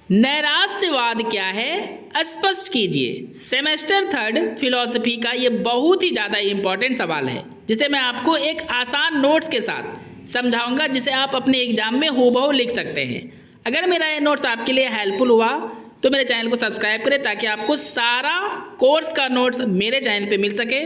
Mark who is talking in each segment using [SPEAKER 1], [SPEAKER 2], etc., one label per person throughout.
[SPEAKER 1] नैराश्यवाद क्या है स्पष्ट कीजिए। सेमेस्टर 3 फिलॉसफी का ये बहुत ही ज़्यादा इम्पॉर्टेंट सवाल है जिसे मैं आपको एक आसान नोट्स के साथ समझाऊंगा जिसे आप अपने एग्जाम में हूबहू लिख सकते हैं। अगर मेरा ये नोट्स आपके लिए हेल्पफुल हुआ तो मेरे चैनल को सब्सक्राइब करें ताकि आपको सारा कोर्स का नोट्स मेरे चैनल पे मिल सके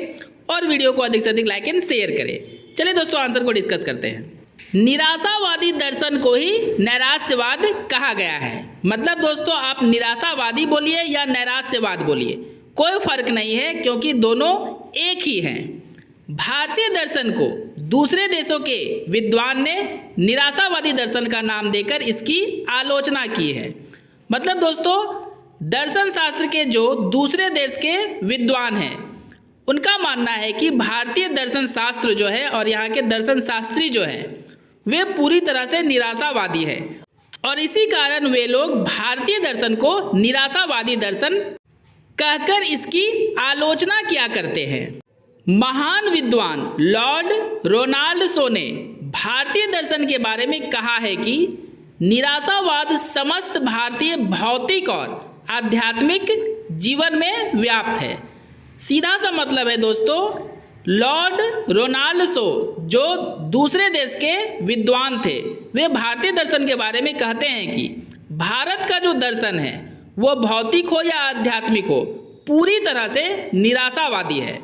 [SPEAKER 1] और वीडियो को अधिक से अधिक लाइक एंड शेयर करें। चलिए दोस्तों आंसर को डिस्कस करते हैं। निराशावादी दर्शन को ही नैराश्यवाद कहा गया है। मतलब दोस्तों आप निराशावादी बोलिए या नैराश्यवाद बोलिए, कोई फर्क नहीं है क्योंकि दोनों एक ही हैं। भारतीय दर्शन को दूसरे देशों के विद्वान ने निराशावादी दर्शन का नाम देकर इसकी आलोचना की है। मतलब दोस्तों दर्शन शास्त्र के जो दूसरे देश के विद्वान हैं उनका मानना है कि भारतीय दर्शन शास्त्र जो है और यहाँ के दर्शन शास्त्री जो हैं वे पूरी तरह से निराशावादी है और इसी कारण वे लोग भारतीय दर्शन को निराशावादी दर्शन कहकर इसकी आलोचना किया करते हैं। महान विद्वान लॉर्ड रोनाल्डसो ने भारतीय दर्शन के बारे में कहा है कि निराशावाद समस्त भारतीय भौतिक और आध्यात्मिक जीवन में व्याप्त है। सीधा सा मतलब है दोस्तों, लॉर्ड रोनाल्डसो जो दूसरे देश के विद्वान थे वे भारतीय दर्शन के बारे में कहते हैं कि भारत का जो दर्शन है वो भौतिक हो या आध्यात्मिक हो पूरी तरह से निराशावादी है।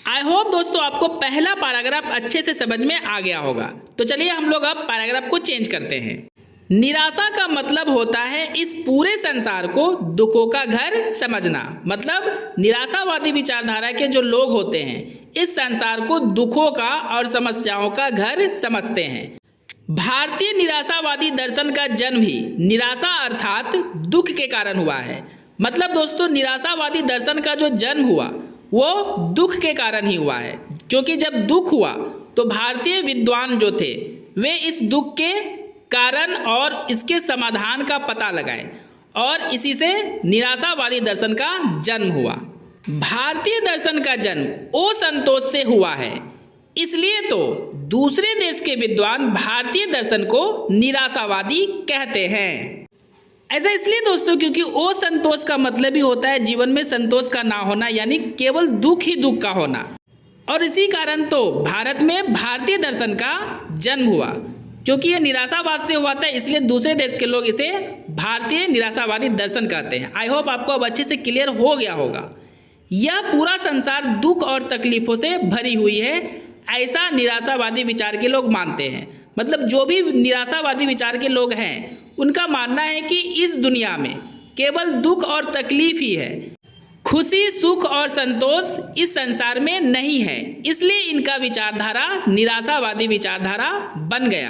[SPEAKER 1] आई होप दोस्तों आपको पहला पैराग्राफ अच्छे से समझ में आ गया होगा। तो चलिए हम लोग अब पैराग्राफ को चेंज करते हैं। निराशा का मतलब होता है इस पूरे संसार को दुखों का घर समझना। मतलब निराशावादी विचारधारा के जो लोग होते हैं इस संसार को दुखों का और समस्याओं का घर समझते हैं। भारतीय निराशावादी दर्शन का जन्म ही निराशा अर्थात दुख के कारण हुआ है। मतलब दोस्तों निराशावादी दर्शन का जो जन्म हुआ वो दुख के कारण ही हुआ है, क्योंकि जब दुख हुआ तो भारतीय विद्वान जो थे वे इस दुख के कारण और इसके समाधान का पता लगाए और इसी से निराशावादी दर्शन का जन्म हुआ। भारतीय दर्शन का जन्म असंतोष से हुआ है, इसलिए तो दूसरे देश के विद्वान भारतीय दर्शन को निराशावादी कहते हैं। ऐसा इसलिए दोस्तों क्योंकि असंतोष का मतलब ही होता है जीवन में संतोष का ना होना, यानी केवल दुख ही दुख का होना। और इसी कारण तो भारत में भारतीय दर्शन का जन्म हुआ, क्योंकि ये निराशावाद से हुआ था, इसलिए दूसरे देश के लोग इसे भारतीय निराशावादी दर्शन कहते हैं। आई होप आपको अब अच्छे से क्लियर हो गया होगा। यह पूरा संसार दुख और तकलीफों से भरी हुई है, ऐसा निराशावादी विचार के लोग मानते हैं। मतलब जो भी निराशावादी विचार के लोग हैं उनका मानना है कि इस दुनिया में केवल दुख और तकलीफ ही है, खुशी सुख और संतोष इस संसार में नहीं है, इसलिए इनका विचारधारा निराशावादी विचारधारा बन गया।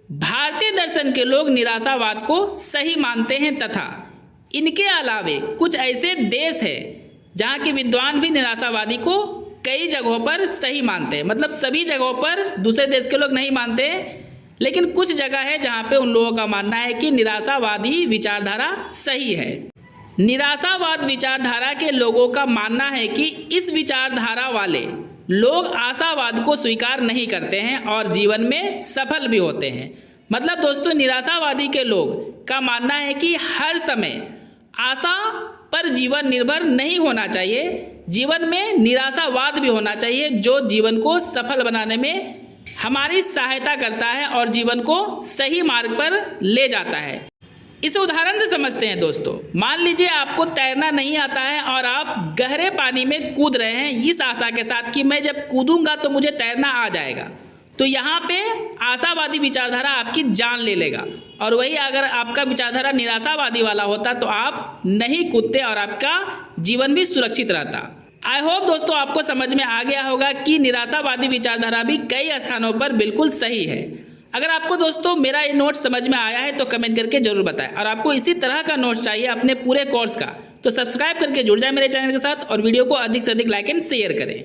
[SPEAKER 1] भारतीय दर्शन के लोग निराशावाद को सही मानते हैं तथा इनके अलावे कुछ ऐसे देश हैं जहाँ के विद्वान भी निराशावादी को कई जगहों पर सही मानते हैं। मतलब सभी जगहों पर दूसरे देश के लोग नहीं मानते, लेकिन कुछ जगह है जहाँ पे उन लोगों का मानना है कि निराशावादी विचारधारा सही है। निराशावाद विचारधारा के लोगों का मानना है कि इस विचारधारा वाले लोग आशावाद को स्वीकार नहीं करते हैं और जीवन में सफल भी होते हैं। मतलब दोस्तों निराशावादी के लोग का मानना है कि हर समय आशा पर जीवन निर्भर नहीं होना चाहिए, जीवन में निराशावाद भी होना चाहिए जो जीवन को सफल बनाने में हमारी सहायता करता है और जीवन को सही मार्ग पर ले जाता है। इस उदाहरण से समझते हैं दोस्तों। मान लीजिए आपको तैरना नहीं आता है और आप गहरे पानी में कूद रहे हैं इस आशा के साथ कि मैं जब कूदूंगा तो मुझे तैरना आ जाएगा। तो यहाँ पे आशावादी विचारधारा आपकी जान ले लेगा, और वही अगर आपका विचारधारा निराशावादी वाला होता तो आप नहीं कूदते और आपका जीवन भी सुरक्षित रहता। आई होप दोस्तों आपको समझ में आ गया होगा कि निराशावादी विचारधारा भी कई स्थानों पर बिल्कुल सही है। अगर आपको दोस्तों मेरा ये नोट समझ में आया है तो कमेंट करके जरूर बताएं, और आपको इसी तरह का नोट चाहिए अपने पूरे कोर्स का तो सब्सक्राइब करके जुड़ जाए मेरे चैनल के साथ और वीडियो को अधिक से अधिक लाइक एंड शेयर करें।